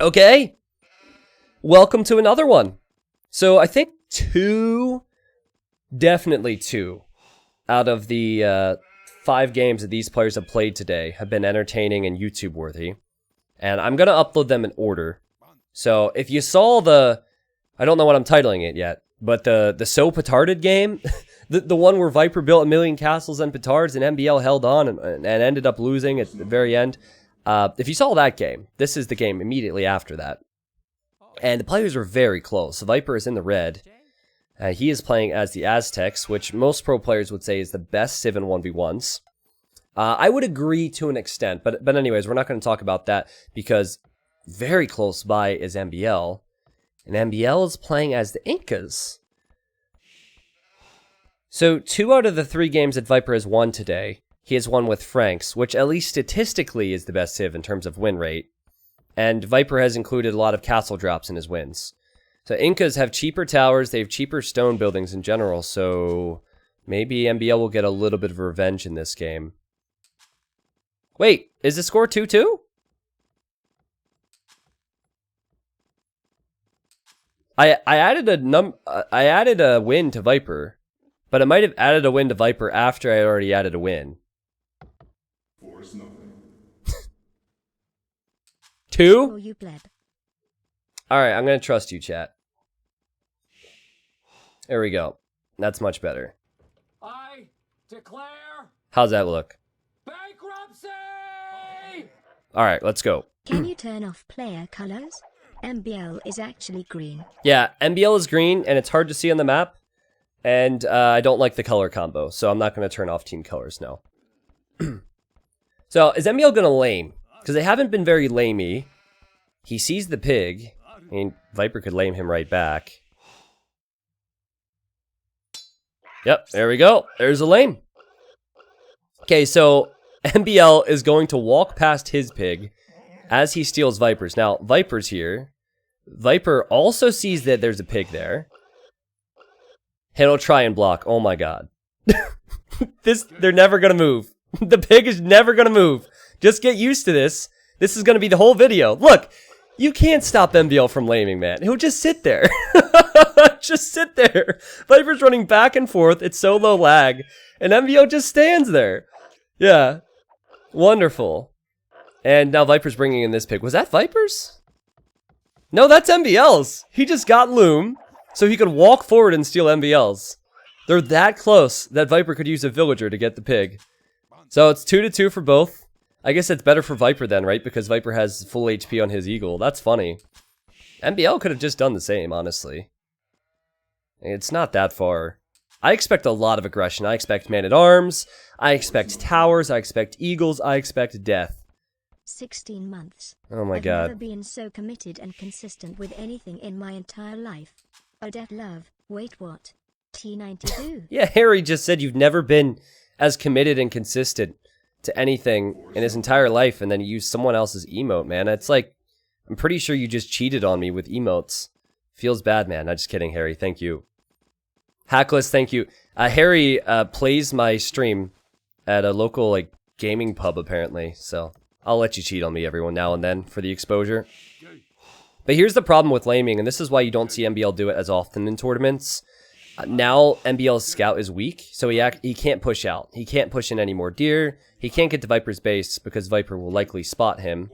Okay. Welcome to another one. So I think definitely two out of the 5 games that these players have played today have been entertaining and YouTube worthy. And I'm going to upload them in order. So if you saw I don't know what I'm titling it yet, but the So Petarded game, the one where Viper built a million castles and petards and MbL held on and ended up losing at the very end. If you saw that game, this is the game immediately after that. And the players were very close. So Viper is in the red. He is playing as the Aztecs, which most pro players would say is the best Civ in 1v1s. I would agree to an extent, but anyways, we're not going to talk about that because very close by is MbL. And MbL is playing as the Incas. So 2 out of the 3 games that Viper has won today, he has won with Franks, which at least statistically is the best Civ in terms of win rate. And Viper has included a lot of castle drops in his wins. So Incas have cheaper towers, they have cheaper stone buildings in general, so maybe MbL will get a little bit of revenge in this game. Wait, is the score 2-2? I added a win to Viper, but I might have added a win to Viper after I already added a win. 2? Oh, you pleb. Alright, I'm gonna trust you, chat. There we go. That's much better. I declare... How's that look? bankruptcy! Alright, let's go. Can you turn off player colors? MbL is actually green. Yeah, MbL is green, and it's hard to see on the map. And I don't like the color combo, so I'm not going to turn off team colors now. So, is MbL going to lame? Because they haven't been very lamey. He sees the pig. I mean, Viper could lame him right back. Yep, there we go. There's a lame. Okay, so MbL is going to walk past his pig as he steals Viper's. Now, Viper's here. Viper also sees that there's a pig there. He'll try and block. Oh my god. They're never gonna move. The pig is never gonna move. Just get used to this. This is gonna be the whole video. Look, you can't stop MbL from laming, man. He'll just sit there. Just sit there. Viper's running back and forth. It's so low lag. And MbL just stands there. Yeah. Wonderful. And now Viper's bringing in this pig. Was that Viper's? No, that's MbL's. He just got Loom, so he could walk forward and steal MbL's. They're that close that Viper could use a villager to get the pig. So it's 2-2 for both. I guess it's better for Viper then, right? Because Viper has full HP on his eagle. That's funny. MbL could have just done the same, honestly. It's not that far. I expect a lot of aggression. I expect man-at-arms. I expect towers. I expect eagles. I expect death. 16 months. Oh my I've god. never been so committed and consistent with anything in my entire life. Oh, death love. Wait, what? T92. Yeah, Harry just said you've never been as committed and consistent to anything in his entire life, and then you use someone else's emote, man. It's like, I'm pretty sure you just cheated on me with emotes. Feels bad, man. I'm just kidding, Harry. Thank you. Hackless, thank you. Harry plays my stream at a local like gaming pub, apparently, so I'll let you cheat on me every now and then for the exposure. But here's the problem with laming, and this is why you don't see MbL do it as often in tournaments. Now MbL's scout is weak, so he can't push out. He can't push in any more deer. He can't get to Viper's base because Viper will likely spot him.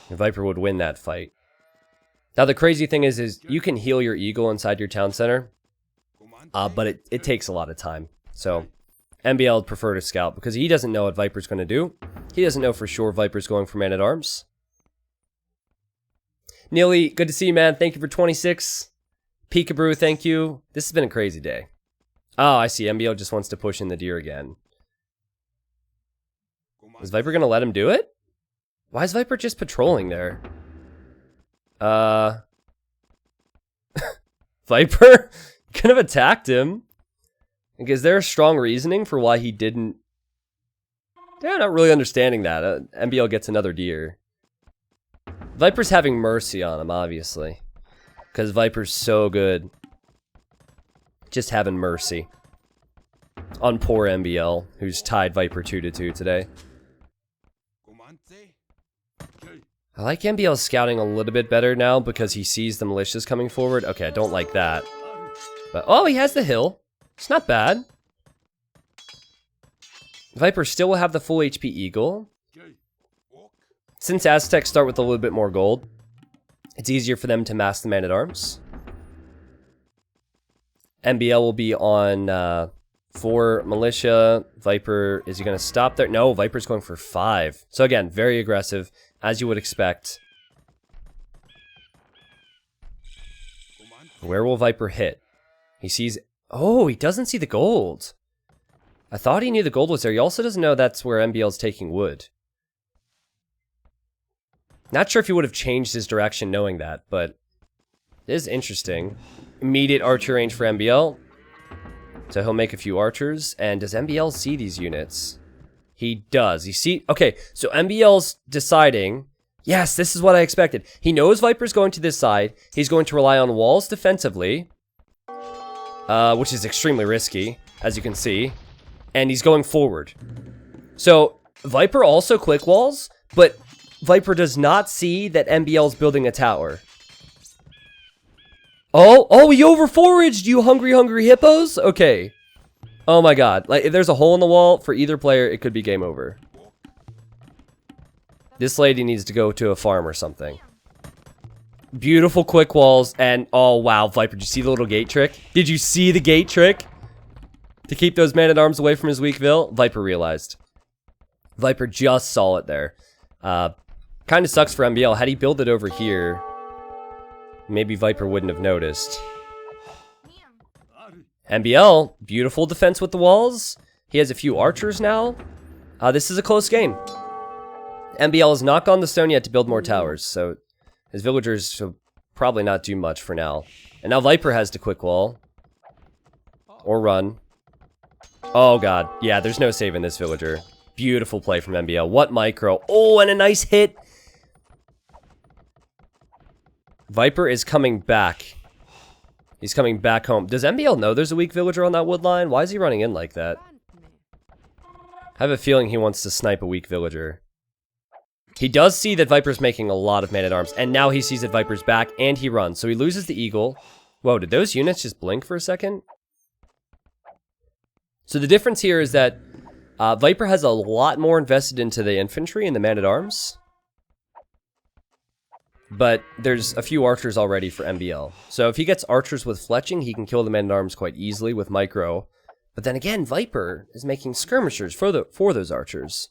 And Viper would win that fight. Now the crazy thing is you can heal your eagle inside your town center, but it takes a lot of time. So MbL would prefer to scout because he doesn't know what Viper's going to do. He doesn't know for sure Viper's going for man-at-arms. Neely, good to see you, man. Thank you for 26. Peekaboo, thank you. This has been a crazy day. Oh, I see. MbL just wants to push in the deer again. Is Viper going to let him do it? Why is Viper just patrolling there? Viper could have attacked him. Like, is there a strong reasoning for why he didn't? Yeah, not really understanding that. MbL gets another deer. Viper's having mercy on him, obviously. Because Viper's so good. Just having mercy on poor MbL, who's tied Viper 2-2 today. I like MbL scouting a little bit better now because he sees the militias coming forward. Okay, I don't like that. But, oh, he has the hill. It's not bad. Viper still will have the full HP Eagle. Since Aztecs start with a little bit more gold, it's easier for them to mask the man-at-arms. MbL will be on 4 militia. Viper, is he going to stop there? No, Viper's going for 5. So again, very aggressive, as you would expect. Where will Viper hit? He sees... Oh, he doesn't see the gold. I thought he knew the gold was there. He also doesn't know that's where MbL's taking wood. Not sure if he would have changed his direction knowing that, but it is interesting. Immediate archer range for MbL. So he'll make a few archers. And does MbL see these units? He does. He see... Okay, so MbL's deciding... Yes, this is what I expected. He knows Viper's going to this side. He's going to rely on walls defensively. Which is extremely risky, as you can see. And he's going forward. So, Viper also quick walls, but Viper does not see that MbL's building a tower. Oh, he over-foraged, you hungry hippos? Okay. Oh my god. Like, if there's a hole in the wall for either player, it could be game over. This lady needs to go to a farm or something. Beautiful quick walls, and oh wow, Viper, did you see the little gate trick? Did you see the gate trick? To keep those man-at-arms away from his weak vill? Viper realized. Viper just saw it there. Kind of sucks for MbL. Had he built it over here, maybe Viper wouldn't have noticed. MbL, beautiful defense with the walls. He has a few archers now. This is a close game. MbL has not gone the stone yet to build more towers, so his villagers will probably not do much for now. And now Viper has to quick wall. Or run. Oh god. Yeah, there's no saving this villager. Beautiful play from MbL. What micro. Oh, and a nice hit. Viper is coming back. He's coming back home. Does MbL know there's a weak villager on that wood line? Why is he running in like that? I have a feeling he wants to snipe a weak villager. He does see that Viper's making a lot of man-at-arms, and now he sees that Viper's back, and he runs. So he loses the eagle. Whoa, did those units just blink for a second? So the difference here is that Viper has a lot more invested into the infantry and the man-at-arms. But there's a few archers already for MbL. So if he gets archers with fletching, he can kill the man-at-arms quite easily with micro. But then again, Viper is making skirmishers for those archers.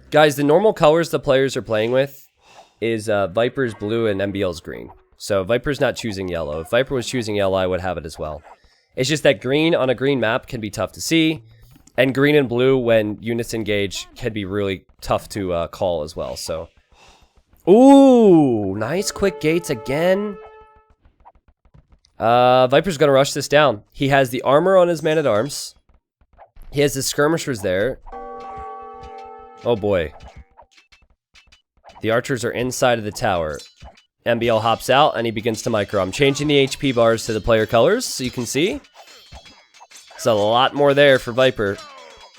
Guys, the normal colors the players are playing with is Viper's blue and MbL's green. So Viper's not choosing yellow. If Viper was choosing yellow, I would have it as well. It's just that green on a green map can be tough to see. And green and blue, when units engage, can be really tough to call as well. So, ooh, nice quick gates again. Viper's going to rush this down. He has the armor on his man-at-arms. He has the skirmishers there. Oh boy. The archers are inside of the tower. MbL hops out and he begins to micro. I'm changing the HP bars to the player colors so you can see. There's a lot more there for Viper.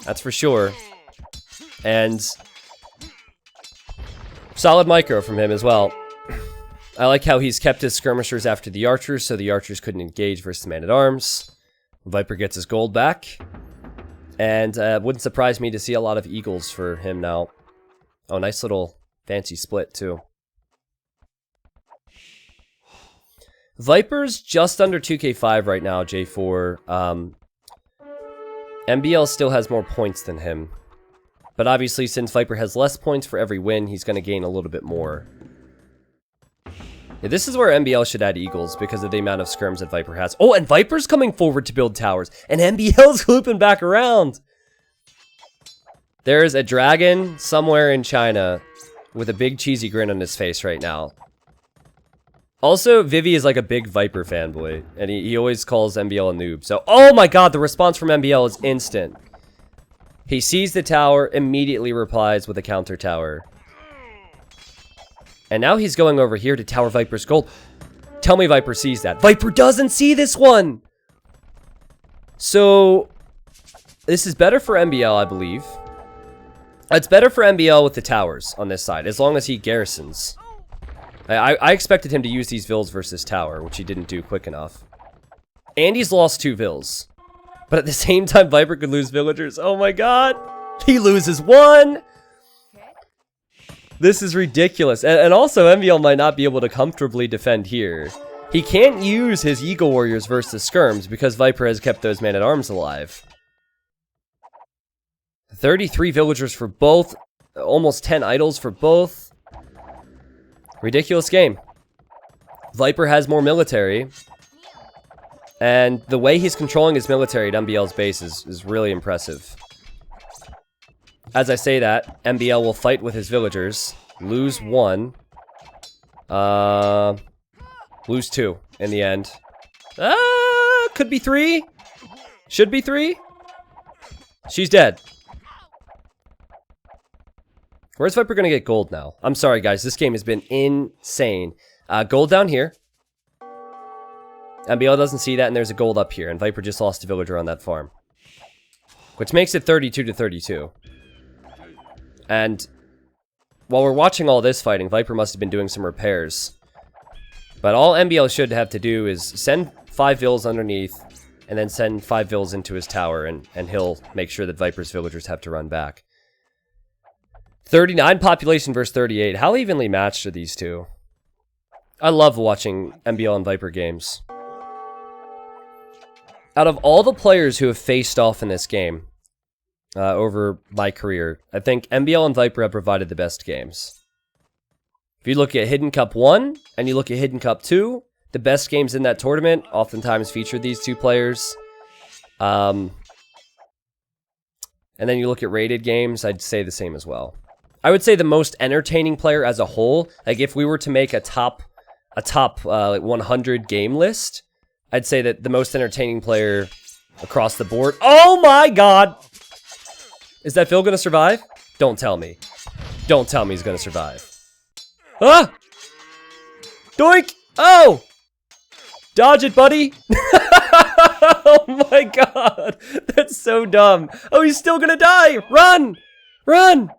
That's for sure. And solid micro from him as well. I like how he's kept his skirmishers after the archers so the archers couldn't engage versus the man-at-arms. Viper gets his gold back. And wouldn't surprise me to see a lot of eagles for him now. Oh, nice little fancy split too. Viper's just under 2k5 right now, J4. MbL still has more points than him. But obviously, since Viper has less points for every win, he's going to gain a little bit more. Yeah, this is where MbL should add eagles because of the amount of skirms that Viper has. Oh, and Viper's coming forward to build towers. And MbL's looping back around. There's a dragon somewhere in China with a big cheesy grin on his face right now. Also, Vivi is like a big Viper fanboy, and he always calls MbL a noob. So, oh my god, the response from MbL is instant. He sees the tower, immediately replies with a counter tower. And now he's going over here to tower Viper's gold. Tell me Viper sees that. Viper doesn't see this one! So, this is better for MbL, I believe. It's better for MbL with the towers on this side, as long as he garrisons. I expected him to use these vills versus tower, which he didn't do quick enough. And he's lost 2 vills. But at the same time, Viper could lose villagers. Oh my god! He loses 1! This is ridiculous. And also, MbL might not be able to comfortably defend here. He can't use his Eagle Warriors versus Skirms because Viper has kept those man-at-arms alive. 33 villagers for both. Almost 10 idols for both. Ridiculous game. Viper has more military. And the way he's controlling his military at MbL's base is really impressive. As I say that, MbL will fight with his villagers. Lose 1. Lose 2 in the end. Could be 3. Should be 3. She's dead. Where's Viper gonna get gold now? I'm sorry, guys. This game has been insane. Gold down here. MbL doesn't see that, and there's a gold up here. And Viper just lost a villager on that farm. Which makes it 32 to 32. And while we're watching all this fighting, Viper must have been doing some repairs. But all MbL should have to do is send 5 vills underneath, and then send 5 vills into his tower, and he'll make sure that Viper's villagers have to run back. 39 population versus 38. How evenly matched are these two? I love watching MbL and Viper games. Out of all the players who have faced off in this game over my career, I think MbL and Viper have provided the best games. If you look at Hidden Cup 1 and you look at Hidden Cup 2, the best games in that tournament oftentimes featured these two players. And then you look at rated games, I'd say the same as well. I would say the most entertaining player as a whole, like if we were to make a top like 100 game list, I'd say that the most entertaining player across the board. Oh my god! Is that Phil gonna survive? Don't tell me. Don't tell me he's gonna survive. Ah! Doink! Oh! Dodge it, buddy! Oh my god! That's so dumb. Oh, he's still gonna die! Run! Run!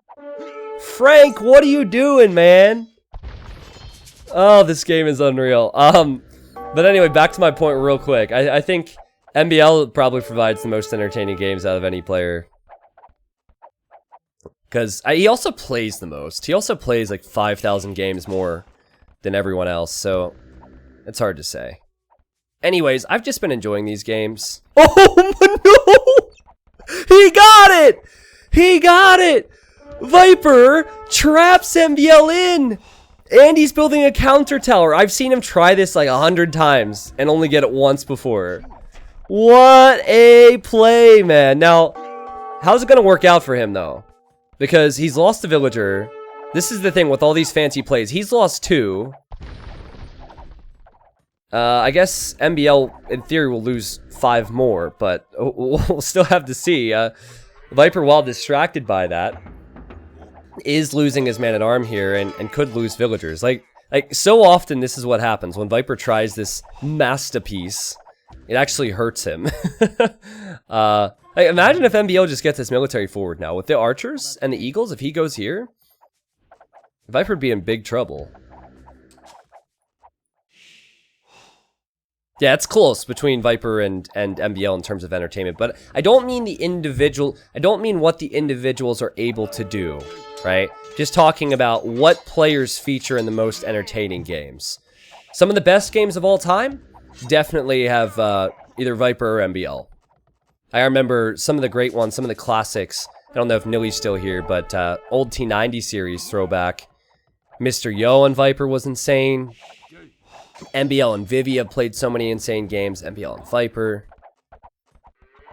Frank, what are you doing, man? Oh, this game is unreal. But anyway, back to my point real quick. I think MbL probably provides the most entertaining games out of any player. Because he also plays the most. He also plays like 5,000 games more than everyone else, so it's hard to say. Anyways, I've just been enjoying these games. Oh no! He got it! He got it! Viper traps MbL in! And he's building a counter tower. I've seen him try this like 100 times and only get it once before. What a play, man. Now, how's it going to work out for him, though? Because he's lost a villager. This is the thing with all these fancy plays. He's lost 2. I guess MbL, in theory, will lose 5 more, but we'll still have to see. Viper, while distracted by that, is losing his man-at-arm here and could lose villagers. Like so often this is what happens when Viper tries this masterpiece. It actually hurts him. Imagine if MbL just gets his military forward now with the archers and the eagles. If he goes here, Viper would be in big trouble. Yeah, it's close between Viper and MbL in terms of entertainment, but I don't mean the individual. I don't mean what the individuals are able to do, right? Just talking about what players feature in the most entertaining games. Some of the best games of all time definitely have either Viper or MbL. I remember some of the great ones, some of the classics. I don't know if Nilly's still here, but old T90 series throwback. Mr. Yo and Viper was insane. MbL and Vivi have played so many insane games. MbL and Viper.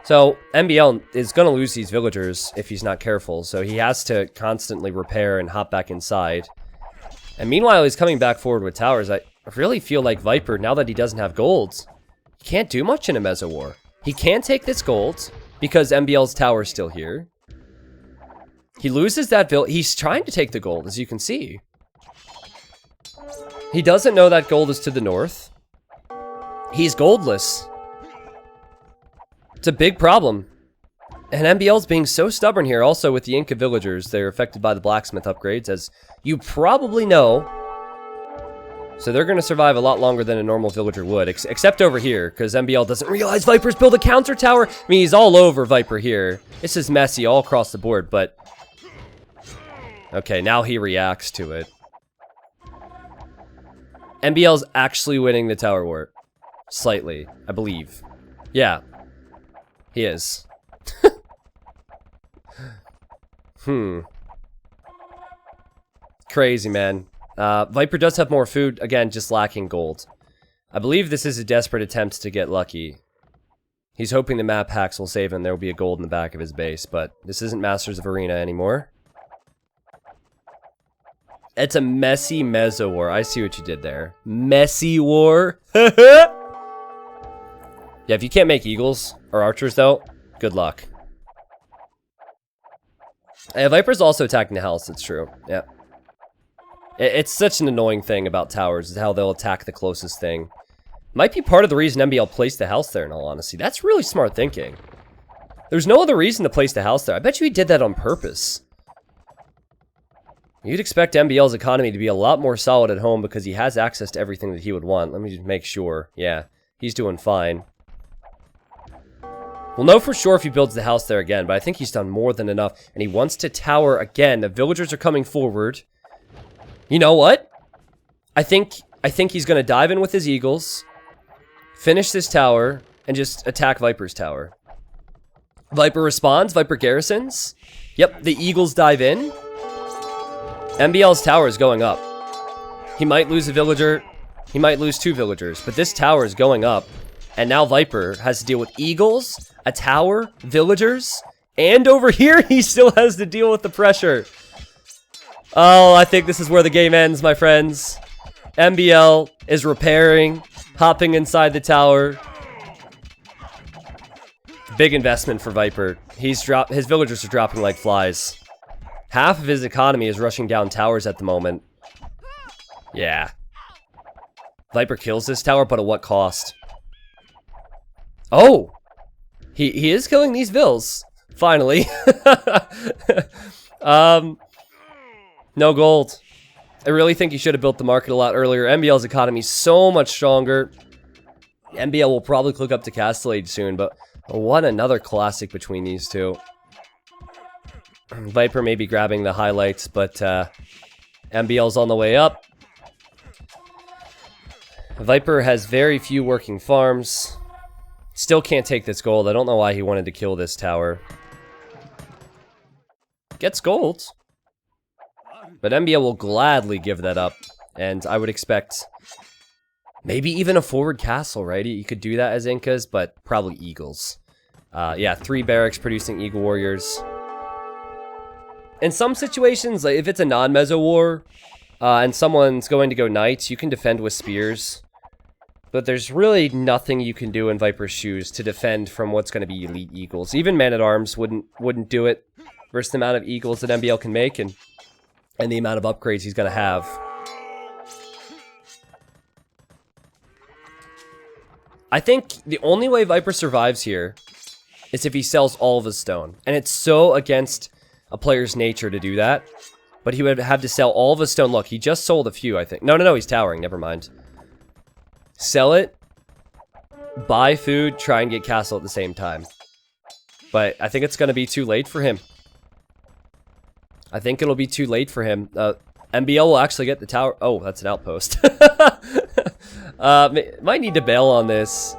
So MbL is going to lose these villagers if he's not careful. So he has to constantly repair and hop back inside. And meanwhile, he's coming back forward with towers. I really feel like Viper, now that he doesn't have golds, he can't do much in a Meso War. He can take this gold because MbL's tower is still here. He loses that village. He's trying to take the gold, as you can see. He doesn't know that gold is to the north. He's goldless. It's a big problem. And MbL's being so stubborn here. Also with the Inca villagers, they're affected by the blacksmith upgrades, as you probably know. So they're going to survive a lot longer than a normal villager would, except over here, because MbL doesn't realize Viper's built a counter tower. I mean, he's all over Viper here. This is messy all across the board, but... Okay, now he reacts to it. MbL's actually winning the tower war. Slightly, I believe. Yeah. He is. Crazy, man. Viper does have more food, again, just lacking gold. I believe this is a desperate attempt to get lucky. He's hoping the map hacks will save him, there will be a gold in the back of his base, but this isn't Masters of Arena anymore. It's a messy Mezzo war. I see what you did there. Messy war. Yeah, if you can't make eagles or archers, though, good luck. Yeah, Viper's also attacking the house, it's true. Yeah. It's such an annoying thing about towers, is how they'll attack the closest thing. Might be part of the reason MbL placed the house there, in all honesty. That's really smart thinking. There's no other reason to place the house there. I bet you he did that on purpose. You'd expect MbL's economy to be a lot more solid at home because he has access to everything that he would want. Let me just make sure. Yeah, he's doing fine. We'll know for sure if he builds the house there again, but I think he's done more than enough. And he wants to tower again. The villagers are coming forward. You know what? I think he's going to dive in with his eagles, finish this tower, and just attack Viper's tower. Viper responds. Viper garrisons. Yep, the eagles dive in. MbL's tower is going up. He might lose a villager. He might lose 2 villagers, but this tower is going up. And now Viper has to deal with eagles, a tower, villagers, and over here he still has to deal with the pressure. Oh, I think this is where the game ends, my friends. MbL is repairing, hopping inside the tower. Big investment for Viper. His villagers are dropping like flies. Half of his economy is rushing down towers at the moment. Yeah. Viper kills this tower, but at what cost? Oh! He is killing these vills. Finally. No gold. I really think he should have built the market a lot earlier. MbL's economy is so much stronger. MbL will probably click up to Castle Age soon, but what another classic between these two. Viper may be grabbing the highlights, but MbL's on the way up. Viper has very few working farms. Still can't take this gold. I don't know why he wanted to kill this tower. Gets gold. But MbL will gladly give that up. And I would expect maybe even a forward castle, right? You could do that as Incas, but probably eagles. Yeah, 3 barracks producing eagle warriors. In some situations, like if it's a non-mezzo war, and someone's going to go knights, you can defend with spears. But there's really nothing you can do in Viper's shoes to defend from what's going to be elite eagles. Even man-at-arms wouldn't do it versus the amount of eagles that MbL can make and the amount of upgrades he's going to have. I think the only way Viper survives here is if he sells all of his stone. And it's so against a player's nature to do that. But he would have to sell all of his stone. Look, he just sold a few, I think. No, he's towering. Never mind. Sell it. Buy food. Try and get castle at the same time. But I think it's going to be too late for him. I think it'll be too late for him. MbL will actually get the tower. Oh, that's an outpost. Might need to bail on this.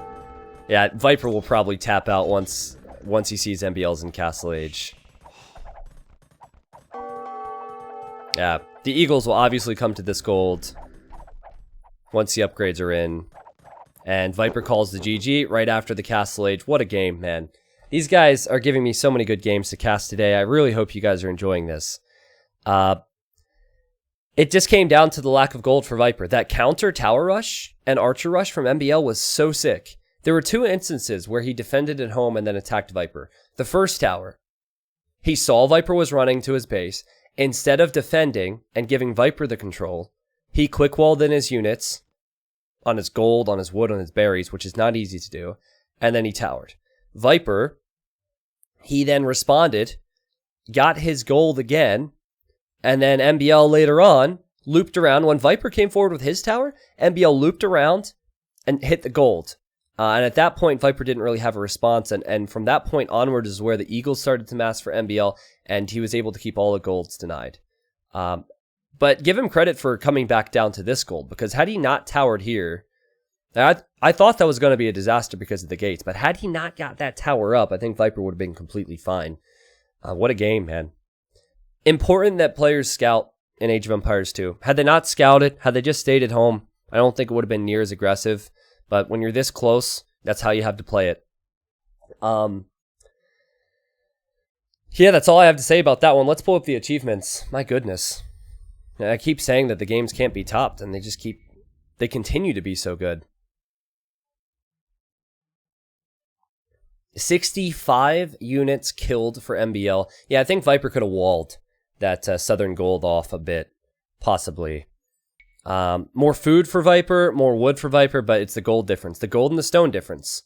Yeah, Viper will probably tap out once he sees MbL's in Castle Age. Yeah, the Eagles will obviously come to this gold once the upgrades are in. And Viper calls the GG right after the Castle Age. What a game, man. These guys are giving me so many good games to cast today. I really hope you guys are enjoying this. It just came down to the lack of gold for Viper. That counter tower rush and archer rush from MbL was so sick. There were 2 instances where he defended at home and then attacked Viper. The first tower, he saw Viper was running to his base. Instead of defending and giving Viper the control, he quick-walled in his units on his gold, on his wood, on his berries, which is not easy to do, and then he towered. Viper He then responded, got his gold again, and then MbL later on looped around. When Viper came forward with his tower, MbL looped around and hit the gold. And at that point, Viper didn't really have a response. And from that point onward is where the Eagles started to mass for MbL, and he was able to keep all the golds denied. But give him credit for coming back down to this gold, because had he not towered here, I thought that was going to be a disaster because of the gates, but had he not got that tower up, I think Viper would have been completely fine. What a game, man. Important that players scout in Age of Empires 2. Had they not scouted, had they just stayed at home, I don't think it would have been near as aggressive. But when you're this close, that's how you have to play it. Yeah, that's all I have to say about that one. Let's pull up the achievements. My goodness. I keep saying that the games can't be topped, and they continue to be so good. 65 units killed for MbL. Yeah, I think Viper could have walled that Southern Gold off a bit, possibly. More food for Viper, more wood for Viper, but it's the gold difference. The gold and the stone difference.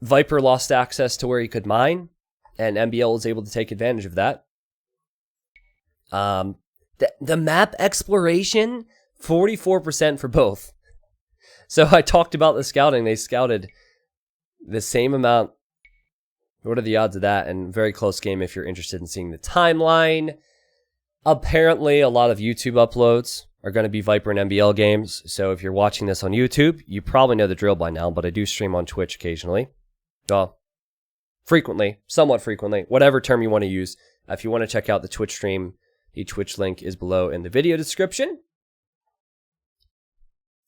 Viper lost access to where he could mine, and MbL was able to take advantage of that. The map exploration, 44% for both. So I talked about the scouting. They scouted the same amount. What are the odds of that? And very close game if you're interested in seeing the timeline. Apparently, a lot of YouTube uploads are going to be Viper and MbL games. So if you're watching this on YouTube, you probably know the drill by now, but I do stream on Twitch occasionally. Well, frequently, somewhat frequently, whatever term you want to use. If you want to check out the Twitch stream, the Twitch link is below in the video description.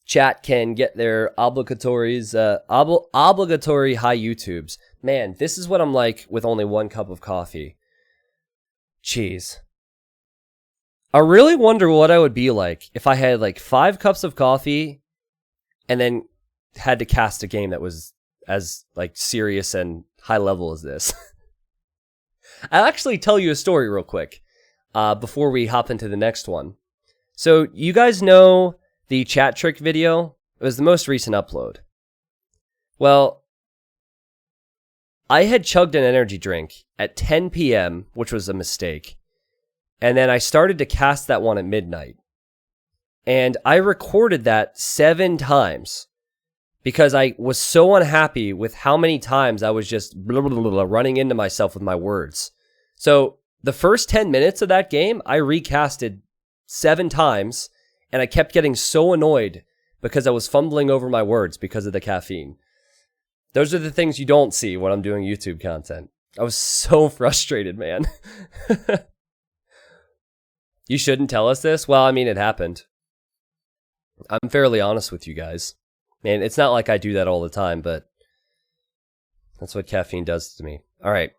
Chat can get their obligatory high YouTubes. Man, this is what I'm like with only 1 cup of coffee. Jeez. I really wonder what I would be like if I had like 5 cups of coffee and then had to cast a game that was as like serious and high level as this. I'll actually tell you a story real quick before we hop into the next one. So you guys know the chat trick video? It was the most recent upload. Well, I had chugged an energy drink at 10 p.m., which was a mistake. And then I started to cast that one at midnight. And I recorded that 7 times because I was so unhappy with how many times I was just blah, blah, blah, blah, running into myself with my words. So the first 10 minutes of that game, I recasted 7 times, and I kept getting so annoyed because I was fumbling over my words because of the caffeine. Those are the things you don't see when I'm doing YouTube content. I was so frustrated, man. You shouldn't tell us this? Well, I mean, it happened. I'm fairly honest with you guys. Man, it's not like I do that all the time, but that's what caffeine does to me. All right.